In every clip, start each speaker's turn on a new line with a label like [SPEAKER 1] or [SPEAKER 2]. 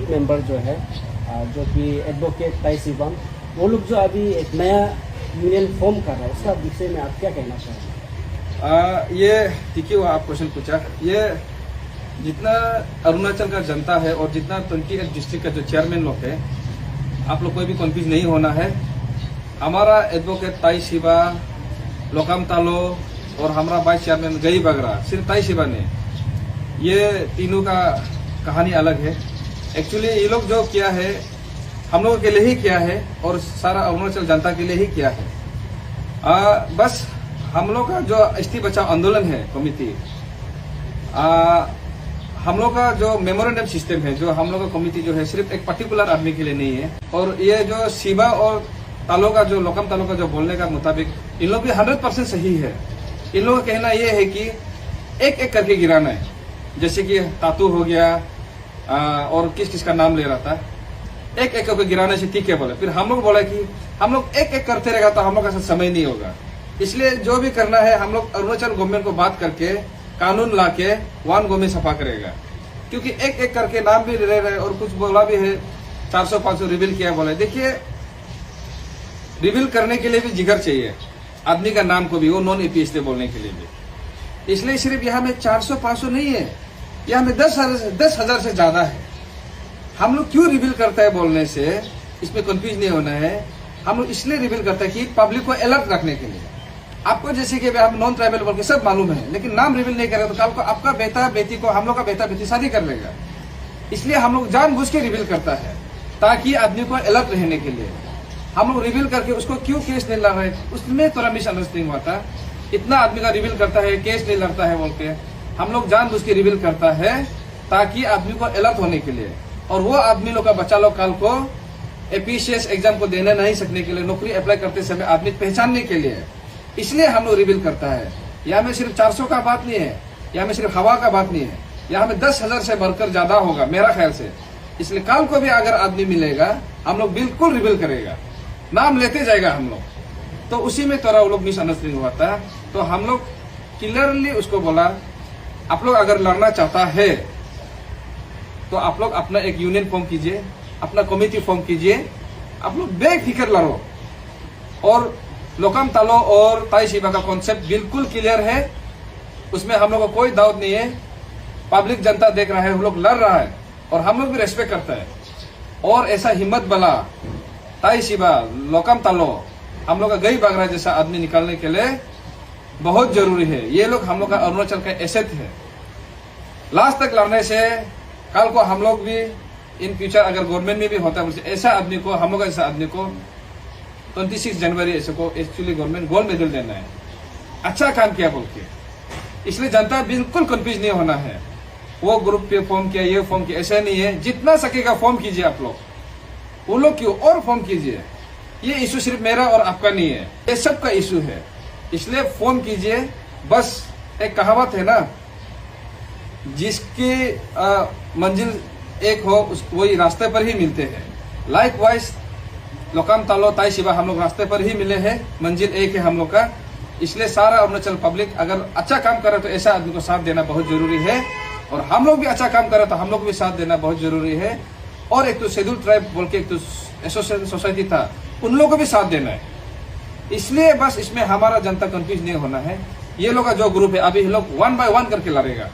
[SPEAKER 1] Youth member जो है जो कि एडवोकेट ताई सिवांग, वो लोग जो अभी एक नया यूनियन फॉर्म कर रहा है, उसका विषय में आप क्या कहना चाहेंगे?
[SPEAKER 2] ये देखिए, वो आप क्वेश्चन पूछा, ये जितना अरुणाचल का जनता है और जितना 28 डिस्ट्रिक्ट का जो चेयरमैन लोग है, आप लोग कोई भी कंफ्यूज नहीं होना है। हमारा एडवोकेट ताई सिवा, लोकाम तालो और हमारा वाइस चेयरमैन गई बगरा, सिर्फ ताई सिवा ने, ये तीनों का कहानी अलग है। एक्चुअली ये लोग जो किया है हम लोगों के लिए ही किया है और सारा अरुणाचल जनता के लिए ही किया है। बस हम लोग का जो एसटी बचाओ आंदोलन है कमिटी, हम लोग का जो मेमोरेंडम सिस्टम है, जो हम लोग का कमिटी जो है सिर्फ एक पर्टिकुलर आदमी के लिए नहीं है। और ये जो शिवा और तालो का जो लोकम तालो का जो बोलने का मुताबिक इन लोग भी 100% सही है। इन लोगों का कहना ये है कि एक एक करके गिराना है, जैसे कि तातू हो गया और किस किस का नाम ले रहा था, एक एक करके गिराने से ठीक है बोले। फिर हम लोग बोला कि हम लोग एक एक करते रहेगा तो हम लोग का समय नहीं होगा, इसलिए जो भी करना है हम लोग अरुणाचल गवर्नमेंट को बात करके कानून लाके वन गो में सफा करेगा। क्योंकि एक एक करके नाम भी ले रहे और कुछ बोला भी है 400-500 रिवील किया बोले। देखिए, रिवील करने के लिए भी जिगर चाहिए आदमी का नाम को भी, वो नॉन एपीएसटी बोलने के लिए भी। इसलिए सिर्फ यहाँ में 400-500 नहीं है, यहाँ में 10,000 से ज्यादा है। हम लोग क्यों रिवील करता है बोलने से, इसमें कंफ्यूज नहीं होना है। हम लोग इसलिए रिवील करते हैं कि पब्लिक को अलर्ट रखने के लिए। आपको जैसे कि हम नॉन ट्राइबल बोल के सब मालूम है, लेकिन नाम रिवील नहीं करेगा तो कल को आपका बेटा बेटी को, हम लोग का बेटा बेटी शादी कर लेगा। इसलिए हम लोग जानबूझ के रिवील करता है ताकि आदमी को अलर्ट रहने के लिए। हम लोग रिवील करके उसको क्यों केस नहीं लड़ रहे, उसमें थोड़ा मिसअंडरस्टैंडिंग हुआ था। इतना आदमी का रिवील करता है, केस नहीं लड़ता है बोल के हम लोग जानबूझ के रिवील करता है ताकि आदमी को अलर्ट होने के लिए, और वो आदमी लोग का बच्चा लोग कल को एपीसीएस एग्जाम को देने नहीं सकने के लिए, नौकरी अप्लाई करते समय आदमी पहचानने के लिए, इसलिए हम लोग रिवील करता है। यहाँ में सिर्फ 400 का बात नहीं है, यहाँ में सिर्फ हवा का बात नहीं है, यहाँ में 10,000 से बढ़कर ज्यादा होगा मेरा ख्याल से। इसलिए कल को भी अगर आदमी मिलेगा हम लोग बिल्कुल रिवील करेगा, नाम लेते जाएगा हम लोग। तो उसी में थोड़ा वो लोग मिसअंडरस्टैंडिंग हुआ था, तो हम लोग क्लियरली उसको बोला, आप लोग अगर लड़ना चाहता है तो आप लोग अपना एक यूनियन फॉर्म कीजिए, अपना कमेटी फॉर्म कीजिए, आप लोग बेफिक्र लड़ो। और लोकाम तालो और ताई सिवा का कॉन्सेप्ट बिल्कुल क्लियर है, उसमें हम लोग को कोई डाउट नहीं है। पब्लिक जनता देख रहा है, हम लोग लड़ रहा है और हम लोग भी रेस्पेक्ट करता है। और ऐसा हिम्मत वाला ताई सिवा, लोकाम तालो, हम लोग का गई बगरा जैसा आदमी निकालने के लिए बहुत जरूरी है। ये लोग हम लोग का अरुणाचल का एसेट है। लास्ट तक लड़ने से कल को हम लोग भी इन फ्यूचर अगर गवर्नमेंट में भी होता है, ऐसा आदमी को, हम लोग ऐसा आदमी को 26 जनवरी ऐसे को एक्चुअली गवर्नमेंट गोल्ड मेडल देना है, अच्छा काम किया बोल के। इसलिए जनता बिल्कुल कंफ्यूज नहीं होना है, वो ग्रुप पे फॉर्म किया, ये फॉर्म किया, ऐसा नहीं है। जितना सकेगा फॉर्म कीजिए आप लोग, वो लोग क्यों और फॉर्म कीजिए। ये इशू सिर्फ मेरा और आपका नहीं है, ये सबका इशू है। इसलिए फॉर्म कीजिए। बस एक कहावत है ना, जिसकी मंजिल एक हो वही रास्ते पर ही मिलते हैं। लाइकवाइज लोकाम तालो ताई सिवा हम लोग रास्ते पर ही मिले हैं, मंजिल एक है हम लोग का। इसलिए सारा अरुणाचल पब्लिक अगर अच्छा काम करे तो ऐसा आदमी को साथ देना बहुत जरूरी है, और हम लोग भी अच्छा काम करे तो हम लोग भी साथ देना बहुत जरूरी है। और एक तो शेड्यूल ट्राइब बोल के एक तो एसोसिएशन सोसाइटी था, उन लोगों को भी साथ देना है। इसलिए बस इसमें हमारा जनता कंफ्यूज नहीं होना है। ये लोग का जो ग्रुप है अभी लोग 1 by 1 करके लड़ेगा,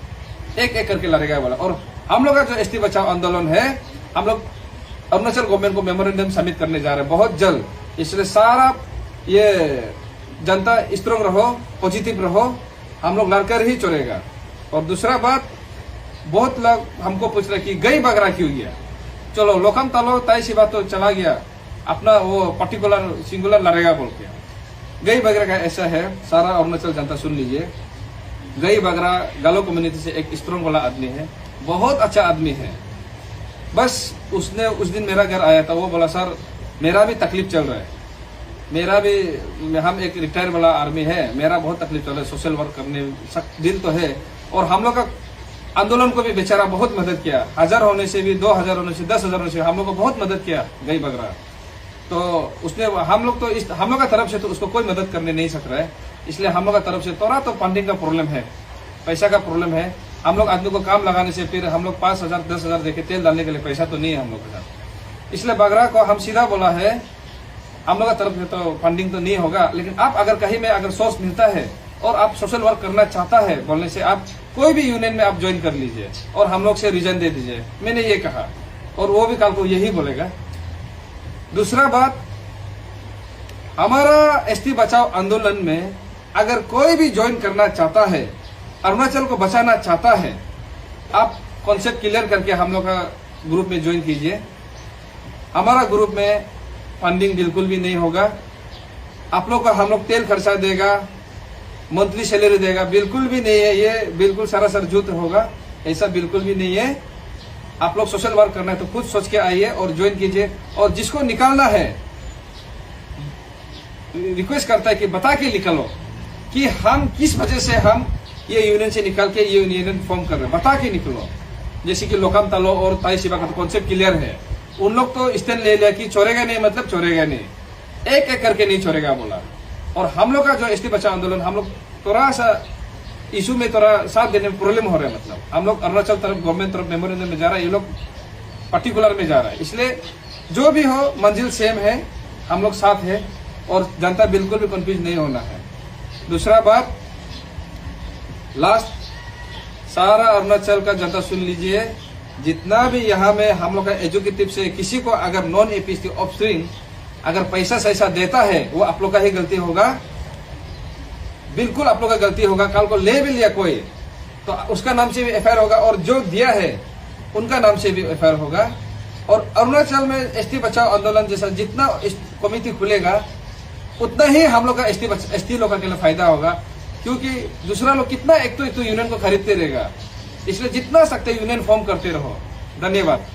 [SPEAKER 2] एक एक करके लड़ेगा बोला। और हम लोग का जो एसटी बचाओ आंदोलन है, हम लोग अरुणाचल गवर्नमेंट को मेमोरेंडम सबमिट करने जा रहे हैं बहुत जल्द। इसलिए सारा ये जनता स्ट्रांग रहो, पॉजिटिव रहो, हम लोग लड़कर ही चलेगा। और दूसरा बात, बहुत लोग हमको पूछ रहे कि गई बगरा क्यों गया। चलो लोकाम तालो ताई सिवा तो चला गया, अपना वो पर्टिकुलर सिंगुलर लड़ेगा बोल के। गई बगरा का ऐसा है, सारा अरुणाचल जनता सुन लीजिए। गई बगरा गालो कम्युनिटी से एक स्ट्रांग वाला आदमी है, बहुत अच्छा आदमी है। बस उसने उस दिन मेरा घर आया था, वो बोला सर मेरा भी तकलीफ चल रहा है, मेरा भी, हम एक रिटायर वाला आर्मी है, मेरा बहुत तकलीफ चल रहा है, सोशल वर्क करने दिन तो है। और हम लोग का आंदोलन को भी बेचारा बहुत मदद किया, 1000 होने से भी, 2000 होने से, 10,000 होने से हम लोग को बहुत मदद किया गई बगरा। तो उसने हम लोग का तरफ से तो उसको कोई मदद करने नहीं सक रहा है। इसलिए हम लोग का तरफ से थोड़ा तो फंडिंग का प्रॉब्लम है, पैसा का प्रॉब्लम है। हम लोग आदमी को काम लगाने से फिर हम लोग 5,000 10,000 देके तेल डालने के लिए पैसा तो नहीं है हम लोग के साथ। इसलिए बगरा को हम सीधा बोला है, हम लोग की तरफ से तो फंडिंग तो नहीं होगा, लेकिन आप अगर कहीं में अगर सोर्स मिलता है और आप सोशल वर्क करना चाहता है बोलने से आप कोई भी यूनियन में आप ज्वाइन कर लीजिए और हम लोग से रिजन दे दीजिए। मैंने ये कहा और वो भी कल को यही बोलेगा। दूसरा बात, हमारा एसटी बचाओ आंदोलन में अगर कोई भी ज्वाइन करना चाहता है, अरुणाचल को बचाना चाहता है, आप कॉन्सेप्ट क्लियर करके हम लोग का ग्रुप में ज्वाइन कीजिए। हमारा ग्रुप में फंडिंग बिल्कुल भी नहीं होगा। आप लोग को हम लोग तेल खर्चा देगा, मंथली सैलरी देगा, बिल्कुल भी नहीं है। ये बिल्कुल सरासर झूठ होगा, ऐसा बिल्कुल भी नहीं है। आप लोग सोशल वर्क करना है तो खुद सोच के आइए और ज्वाइन कीजिए। और जिसको निकालना है, रिक्वेस्ट करता है कि बता के निकालो कि हम किस वजह से हम ये यूनियन से निकाल के ये यूनियन फॉर्म कर रहे हैं, बता के निकलो। जैसे कि लोकम तालो और ताई सिबा का तो कॉन्सेप्ट क्लियर है। उन लोग तो स्टैंड ले लिया कि छोड़ेगा नहीं, मतलब छोड़ेगा नहीं, एक एक करके नहीं छोड़ेगा बोला। और हम लोग का जो एसटी बचाओ आंदोलन, हम लोग थोड़ा सा इशू में थोड़ा साथ देने में प्रॉब्लम हो रहा है। मतलब हम लोग अरुणाचल तरफ, गवर्नमेंट तरफ मेमोरेंडम में जा रहा है, ये लोग पर्टिकुलर में जा रहा है। इसलिए जो भी हो मंजिल सेम है, हम लोग साथ है और जनता बिल्कुल भी कंफ्यूज नहीं होना है। दूसरा बात, लास्ट, सारा अरुणाचल का जनता सुन लीजिए, जितना भी यहाँ में हम लोग का एजुकेटिव से किसी को अगर नॉन एपीएसटी ऑफस्ट्रिंग अगर पैसा सैसा देता है, वो आप लोग का ही गलती होगा, बिल्कुल आप लोग का गलती होगा। कल को ले भी लिया कोई तो उसका नाम से भी एफआईआर होगा और जो दिया है उनका नाम से भी एफआईआर होगा। और अरुणाचल में एसटी बचाओ आंदोलन जैसा जितना कमेटी खुलेगा उतना ही हम लोग का एसटी लोग के लिए फायदा होगा, क्योंकि दूसरा लोग कितना एक तो यूनियन को खरीदते रहेगा। इसलिए जितना सकते यूनियन फॉर्म करते रहो। धन्यवाद।